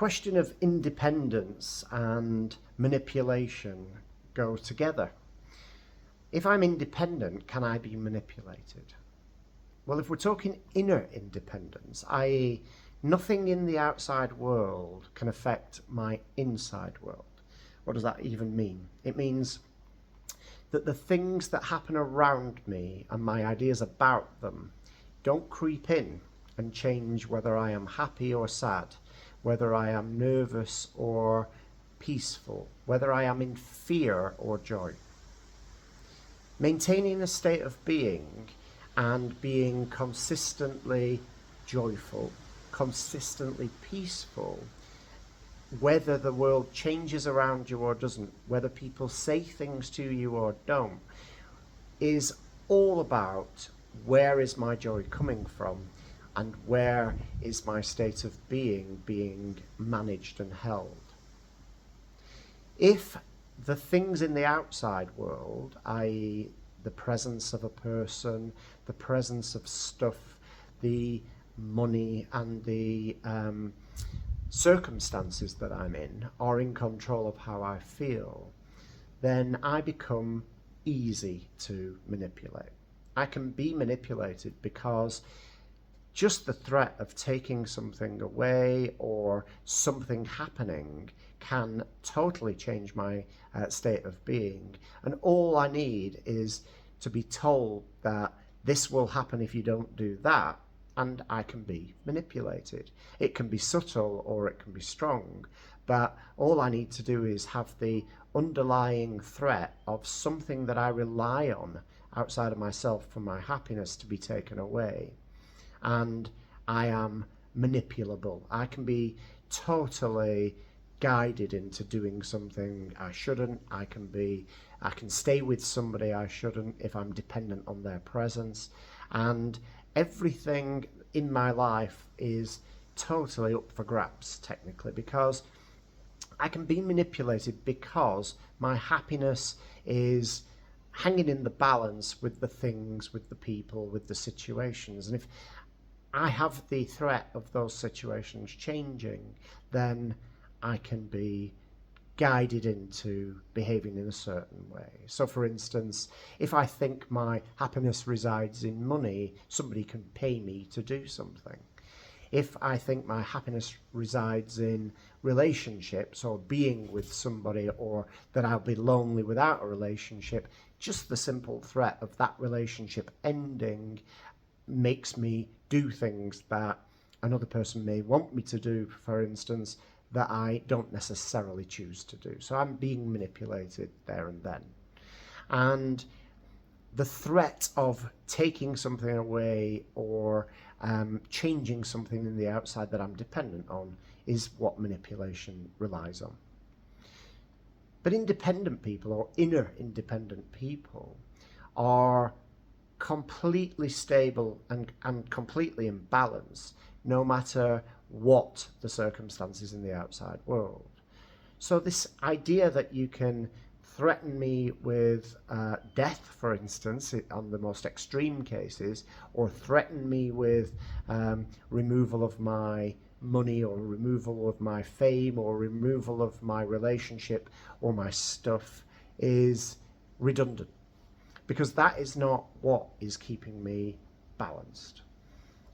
question of independence and manipulation go together. If I'm independent, can I be manipulated? Well, if we're talking inner independence, i.e., nothing in the outside world can affect my inside world. What does that even mean? It means that the things that happen around me and my ideas about them don't creep in and change whether I am happy or sad, whether I am nervous or peaceful, whether I am in fear or joy. Maintaining a state of being and being consistently joyful, consistently peaceful, whether the world changes around you or doesn't, whether people say things to you or don't, is all about where is my joy coming from and where is my state of being managed and held. If the things in the outside world, i.e. the presence of a person, the presence of stuff, the money and the circumstances that I'm in are in control of how I feel, then I become easy to manipulate. I can be manipulated because just the threat of taking something away or something happening can totally change my state of being. And all I need is to be told that this will happen if you don't do that, and I can be manipulated. It can be subtle or it can be strong, but all I need to do is have the underlying threat of something that I rely on outside of myself for my happiness to be taken away. And I am manipulable. I can be totally guided into doing something I shouldn't. I can stay with somebody I shouldn't if I'm dependent on their presence. And everything in my life is totally up for grabs, technically, because I can be manipulated because my happiness is hanging in the balance with the things, with the people, with the situations. And if I have the threat of those situations changing, then I can be guided into behaving in a certain way. So for instance, if I think my happiness resides in money, somebody can pay me to do something. If I think my happiness resides in relationships or being with somebody, or that I'll be lonely without a relationship, just the simple threat of that relationship ending makes me do things that another person may want me to do, for instance, that I don't necessarily choose to do. So I'm being manipulated there and then. And the threat of taking something away or changing something in the outside that I'm dependent on is what manipulation relies on. But independent people, or inner independent people, are completely stable and completely in balance, no matter what the circumstances in the outside world. So this idea that you can threaten me with death, for instance, on the most extreme cases, or threaten me with removal of my money, or removal of my fame, or removal of my relationship or my stuff, is redundant, because that is not what is keeping me balanced.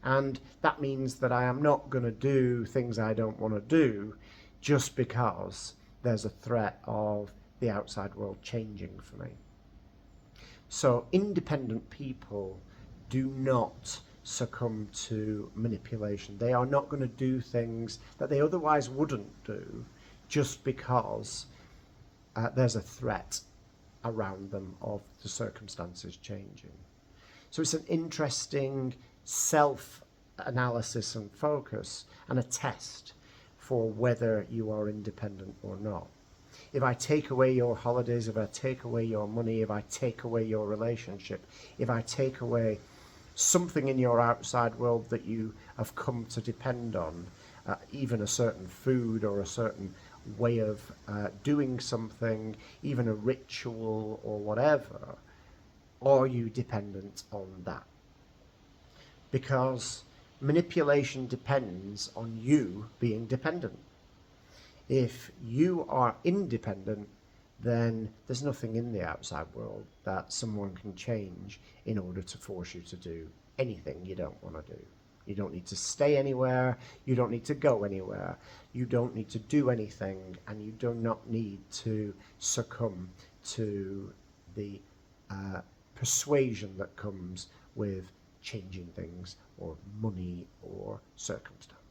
And that means that I am not going to do things I don't want to do just because there's a threat of the outside world changing for me. So independent people do not succumb to manipulation. They are not going to do things that they otherwise wouldn't do just because there's a threat around them of the circumstances changing. So it's an interesting self-analysis and focus, and a test for whether you are independent or not. If I take away your holidays, if I take away your money, if I take away your relationship, if I take away something in your outside world that you have come to depend on, even a certain food or a certain way of doing something, even a ritual or whatever, are you dependent on that? Because manipulation depends on you being dependent. If you are independent, then there's nothing in the outside world that someone can change in order to force you to do anything you don't want to do. You don't need to stay anywhere. You don't need to go anywhere. You don't need to do anything, and you do not need to succumb to the persuasion that comes with changing things or money or circumstance.